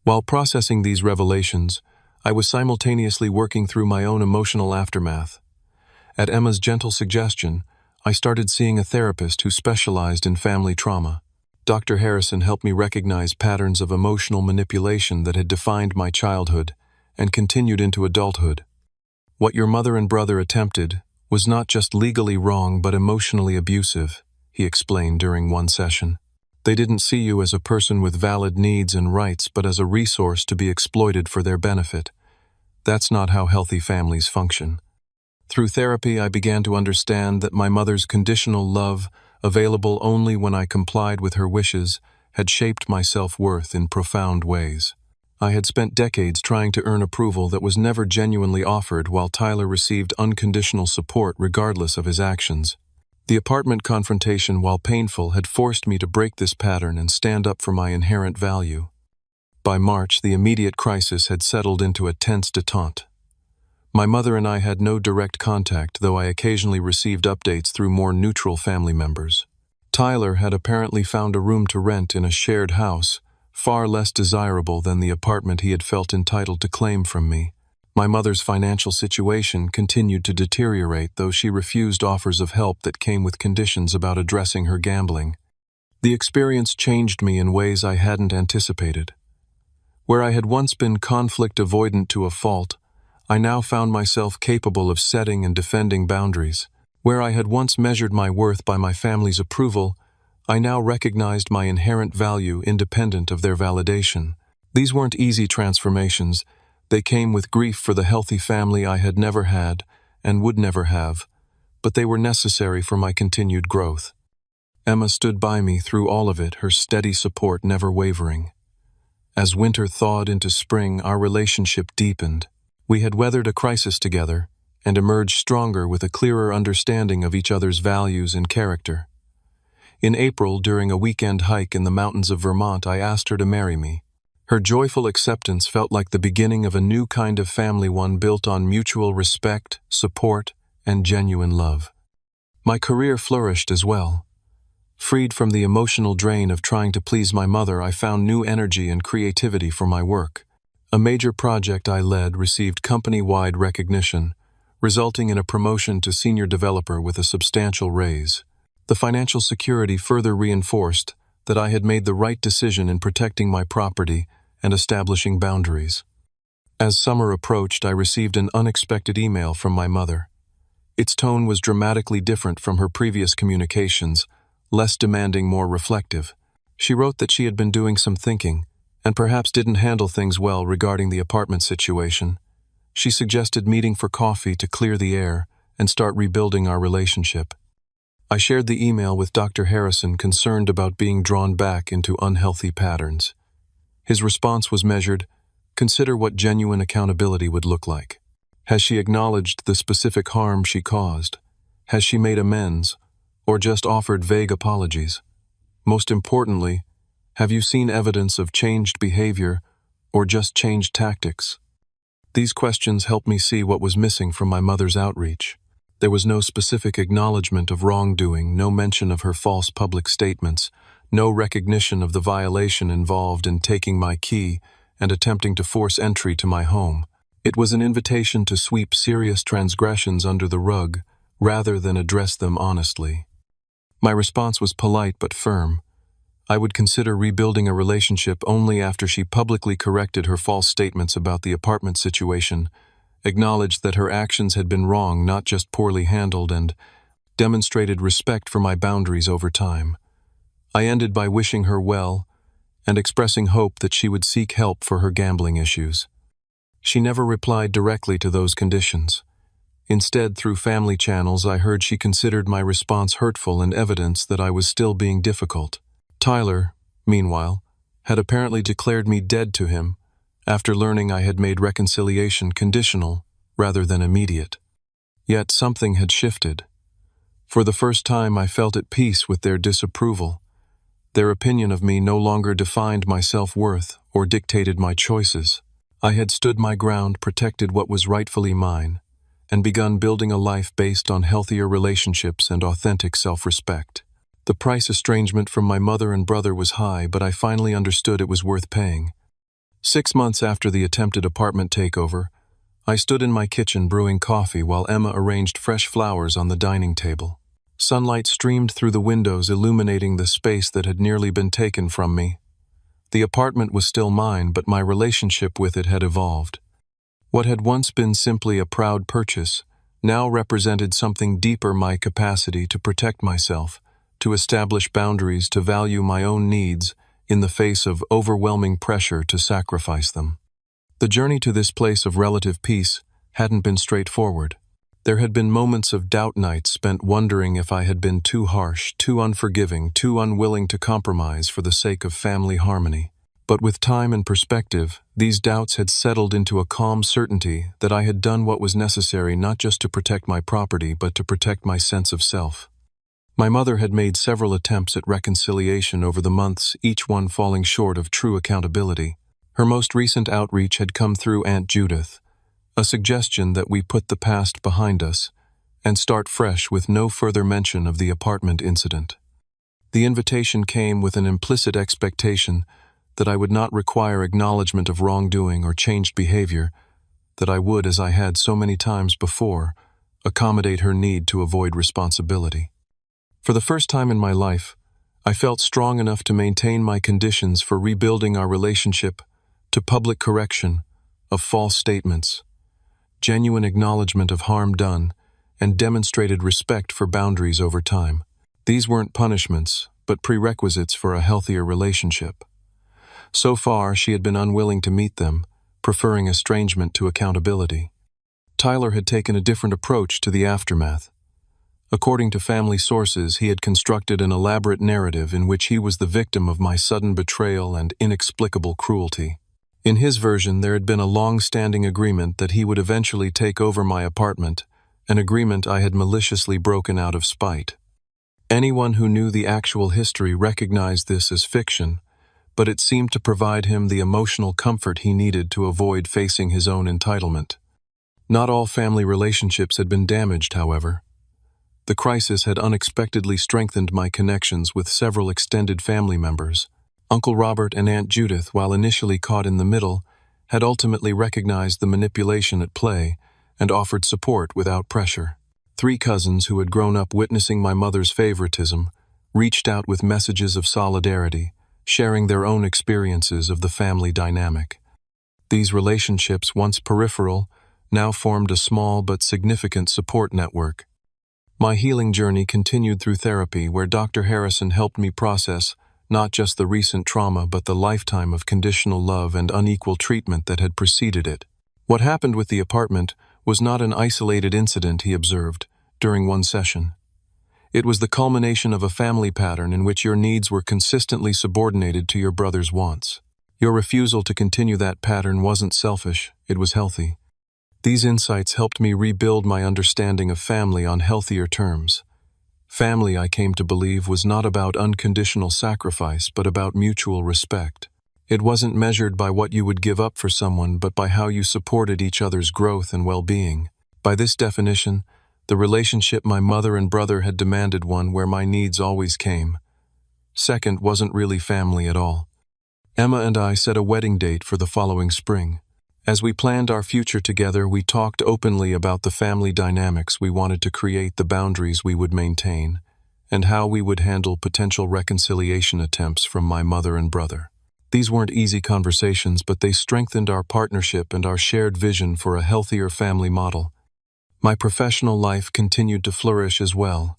A: While processing these revelations, I was simultaneously working through my own emotional aftermath. At Emma's gentle suggestion, I started seeing a therapist who specialized in family trauma. Dr. Harrison helped me recognize patterns of emotional manipulation that had defined my childhood and continued into adulthood. What your mother and brother attempted was not just legally wrong but emotionally abusive, he explained during one session. They didn't see you as a person with valid needs and rights but as a resource to be exploited for their benefit. That's not how healthy families function. Through therapy, I began to understand that my mother's conditional love, available only when I complied with her wishes, had shaped my self-worth in profound ways. I had spent decades trying to earn approval that was never genuinely offered, while Tyler received unconditional support regardless of his actions. The apartment confrontation, while painful, had forced me to break this pattern and stand up for my inherent value. By March, the immediate crisis had settled into a tense detente. My mother and I had no direct contact, though I occasionally received updates through more neutral family members. Tyler had apparently found a room to rent in a shared house, far less desirable than the apartment he had felt entitled to claim from me. My mother's financial situation continued to deteriorate, though she refused offers of help that came with conditions about addressing her gambling. The experience changed me in ways I hadn't anticipated. Where I had once been conflict avoidant to a fault, I now found myself capable of setting and defending boundaries. Where I had once measured my worth by my family's approval, I now recognized my inherent value independent of their validation. These weren't easy transformations. They came with grief for the healthy family I had never had and would never have, but they were necessary for my continued growth. Emma stood by me through all of it, her steady support never wavering. As winter thawed into spring, our relationship deepened. We had weathered a crisis together and emerged stronger with a clearer understanding of each other's values and character. In April, during a weekend hike in the mountains of Vermont, I asked her to marry me. Her joyful acceptance felt like the beginning of a new kind of family, one built on mutual respect, support, and genuine love. My career flourished as well. Freed from the emotional drain of trying to please my mother, I found new energy and creativity for my work. A major project I led received company-wide recognition, resulting in a promotion to senior developer with a substantial raise. The financial security further reinforced that I had made the right decision in protecting my property and establishing boundaries. As summer approached, I received an unexpected email from my mother. Its tone was dramatically different from her previous communications, less demanding, more reflective. She wrote that she had been doing some thinking and perhaps didn't handle things well regarding the apartment situation. She suggested meeting for coffee to clear the air and start rebuilding our relationship. I shared the email with Dr. Harrison, concerned about being drawn back into unhealthy patterns. His response was measured. Consider what genuine accountability would look like. Has she acknowledged the specific harm she caused? Has she made amends, or just offered vague apologies? Most importantly, have you seen evidence of changed behavior or just changed tactics? These questions helped me see what was missing from my mother's outreach. There was no specific acknowledgement of wrongdoing, no mention of her false public statements, no recognition of the violation involved in taking my key and attempting to force entry to my home. It was an invitation to sweep serious transgressions under the rug rather than address them honestly. My response was polite but firm. I would consider rebuilding a relationship only after she publicly corrected her false statements about the apartment situation, acknowledged that her actions had been wrong, not just poorly handled, and demonstrated respect for my boundaries over time. I ended by wishing her well and expressing hope that she would seek help for her gambling issues. She never replied directly to those conditions. Instead, through family channels, I heard she considered my response hurtful and evidence that I was still being difficult. Tyler, meanwhile, had apparently declared me dead to him after learning I had made reconciliation conditional rather than immediate. Yet something had shifted. For the first time, I felt at peace with their disapproval. Their opinion of me no longer defined my self-worth or dictated my choices. I had stood my ground, protected what was rightfully mine, and begun building a life based on healthier relationships and authentic self-respect. The price estrangement from my mother and brother was high, but I finally understood it was worth paying. 6 months after the attempted apartment takeover, I stood in my kitchen brewing coffee while Emma arranged fresh flowers on the dining table. Sunlight streamed through the windows, illuminating the space that had nearly been taken from me. The apartment was still mine, but my relationship with it had evolved. What had once been simply a proud purchase now represented something deeper: my capacity to protect myself, to establish boundaries, to value my own needs in the face of overwhelming pressure to sacrifice them. The journey to this place of relative peace hadn't been straightforward. There had been moments of doubt, nights spent wondering if I had been too harsh, too unforgiving, too unwilling to compromise for the sake of family harmony. But with time and perspective, these doubts had settled into a calm certainty that I had done what was necessary, not just to protect my property, but to protect my sense of self. My mother had made several attempts at reconciliation over the months, each one falling short of true accountability. Her most recent outreach had come through Aunt Judith, a suggestion that we put the past behind us and start fresh, with no further mention of the apartment incident. The invitation came with an implicit expectation that I would not require acknowledgement of wrongdoing or changed behavior, that I would, as I had so many times before, accommodate her need to avoid responsibility. For the first time in my life, I felt strong enough to maintain my conditions for rebuilding our relationship, to public correction of false statements, genuine acknowledgement of harm done, and demonstrated respect for boundaries over time. These weren't punishments, but prerequisites for a healthier relationship. So far, she had been unwilling to meet them, preferring estrangement to accountability. Tyler had taken a different approach to the aftermath. According to family sources, he had constructed an elaborate narrative in which he was the victim of my sudden betrayal and inexplicable cruelty. In his version, there had been a long-standing agreement that he would eventually take over my apartment, an agreement I had maliciously broken out of spite. Anyone who knew the actual history recognized this as fiction, but it seemed to provide him the emotional comfort he needed to avoid facing his own entitlement. Not all family relationships had been damaged, however. The crisis had unexpectedly strengthened my connections with several extended family members. Uncle Robert and Aunt Judith, while initially caught in the middle, had ultimately recognized the manipulation at play and offered support without pressure. 3 cousins who had grown up witnessing my mother's favoritism reached out with messages of solidarity, sharing their own experiences of the family dynamic. These relationships, once peripheral, now formed a small but significant support network. My healing journey continued through therapy, where Dr. Harrison helped me process not just the recent trauma, but the lifetime of conditional love and unequal treatment that had preceded it. What happened with the apartment was not an isolated incident, he observed, during one session. It was the culmination of a family pattern in which your needs were consistently subordinated to your brother's wants. Your refusal to continue that pattern wasn't selfish, it was healthy. These insights helped me rebuild my understanding of family on healthier terms. Family, I came to believe, was not about unconditional sacrifice, but about mutual respect. It wasn't measured by what you would give up for someone, but by how you supported each other's growth and well-being. By this definition, the relationship my mother and brother had demanded one where my needs always came. Second, wasn't really family at all. Emma and I set a wedding date for the following spring. As we planned our future together, we talked openly about the family dynamics we wanted to create, the boundaries we would maintain, and how we would handle potential reconciliation attempts from my mother and brother. These weren't easy conversations, but they strengthened our partnership and our shared vision for a healthier family model. My professional life continued to flourish as well.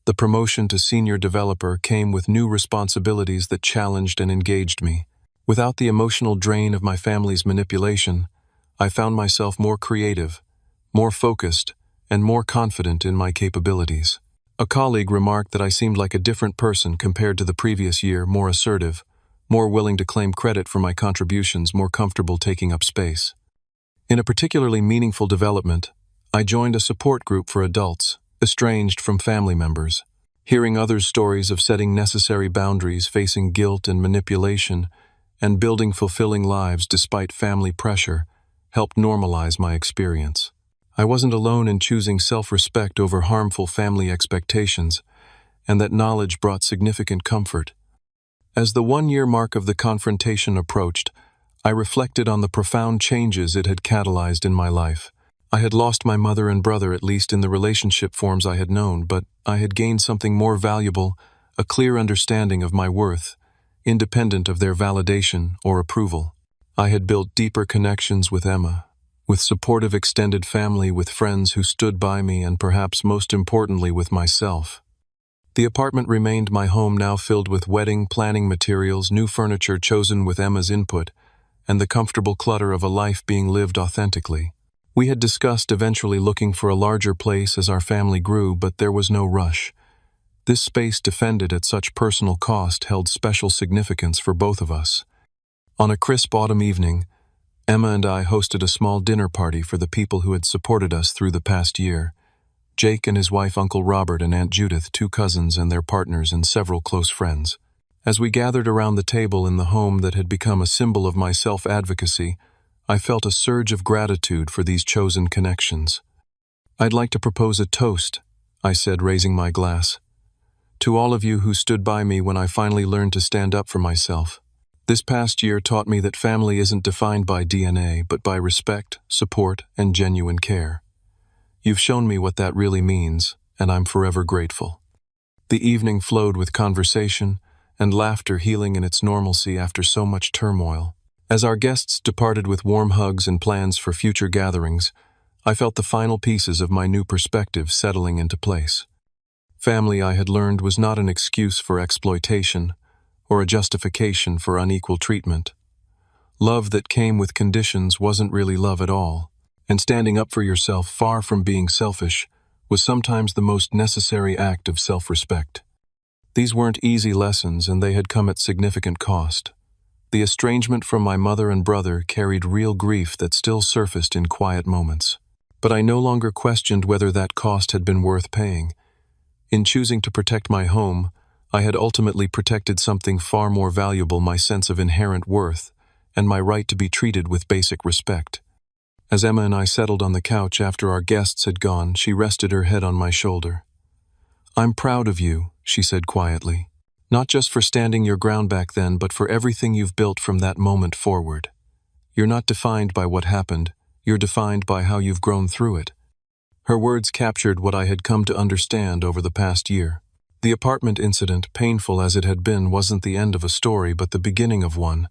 A: The promotion to senior developer came with new responsibilities that challenged and engaged me. Without the emotional drain of my family's manipulation, I found myself more creative, more focused, and more confident in my capabilities. A colleague remarked that I seemed like a different person compared to the previous year, more assertive, more willing to claim credit for my contributions, more comfortable taking up space. In a particularly meaningful development, I joined a support group for adults. estranged from family members. Hearing others' stories of setting necessary boundaries, facing guilt and manipulation, and building fulfilling lives despite family pressure helped normalize my experience. I wasn't alone in choosing self-respect over harmful family expectations, and that knowledge brought significant comfort. As the one-year mark of the confrontation approached, I reflected on the profound changes it had catalyzed in my life. I had lost my mother and brother, at least in the relationship forms I had known, but I had gained something more valuable, a clear understanding of my worth, independent of their validation or approval. I had built deeper connections with Emma, with supportive extended family, with friends who stood by me, and perhaps most importantly with myself. The apartment remained my home, now filled with wedding planning materials, new furniture chosen with Emma's input, and the comfortable clutter of a life being lived authentically. We had discussed eventually looking for a larger place as our family grew, but there was no rush. This space, defended at such personal cost, held special significance for both of us. On a crisp autumn evening, Emma and I hosted a small dinner party for the people who had supported us through the past year. Jake and his wife, Uncle Robert, and Aunt Judith, two cousins and their partners, and several close friends. As we gathered around the table in the home that had become a symbol of my self-advocacy, I felt a surge of gratitude for these chosen connections. "I'd like to propose a toast," I said, raising my glass. "To all of you who stood by me when I finally learned to stand up for myself. This past year taught me that family isn't defined by DNA, but by respect, support, and genuine care. You've shown me what that really means, and I'm forever grateful." The evening flowed with conversation and laughter, healing in its normalcy after so much turmoil. As our guests departed with warm hugs and plans for future gatherings, I felt the final pieces of my new perspective settling into place. Family, I had learned, was not an excuse for exploitation or a justification for unequal treatment. Love that came with conditions wasn't really love at all, and standing up for yourself, far from being selfish, was sometimes the most necessary act of self-respect. These weren't easy lessons, and they had come at significant cost. The estrangement from my mother and brother carried real grief that still surfaced in quiet moments. But I no longer questioned whether that cost had been worth paying. In choosing to protect my home, I had ultimately protected something far more valuable: my sense of inherent worth and my right to be treated with basic respect. As Emma and I settled on the couch after our guests had gone, she rested her head on my shoulder. "I'm proud of you," she said quietly. "Not just for standing your ground back then, but for everything you've built from that moment forward. You're not defined by what happened, you're defined by how you've grown through it." Her words captured what I had come to understand over the past year. The apartment incident, painful as it had been, wasn't the end of a story, but the beginning of one.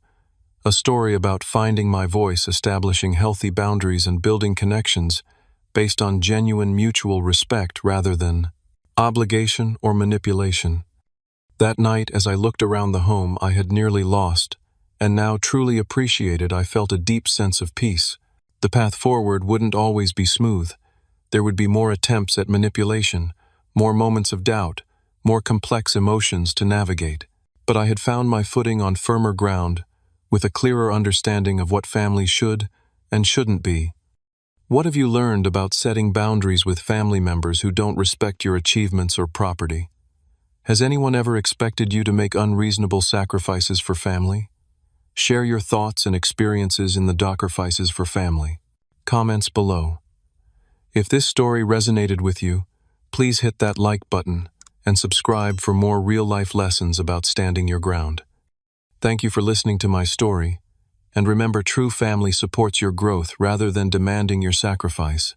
A: A story about finding my voice, establishing healthy boundaries, and building connections based on genuine mutual respect rather than obligation or manipulation. That night, as I looked around the home I had nearly lost, and now truly appreciated, I felt a deep sense of peace. The path forward wouldn't always be smooth. There would be more attempts at manipulation, more moments of doubt, more complex emotions to navigate. But I had found my footing on firmer ground, with a clearer understanding of what family should and shouldn't be. What have you learned about setting boundaries with family members who don't respect your achievements or property? Has anyone ever expected you to make unreasonable sacrifices for family? Share your thoughts and experiences in the Sacrifices for Family comments below. If this story resonated with you, please hit that like button and subscribe for more real-life lessons about standing your ground. Thank you for listening to my story, and remember, true family supports your growth rather than demanding your sacrifice.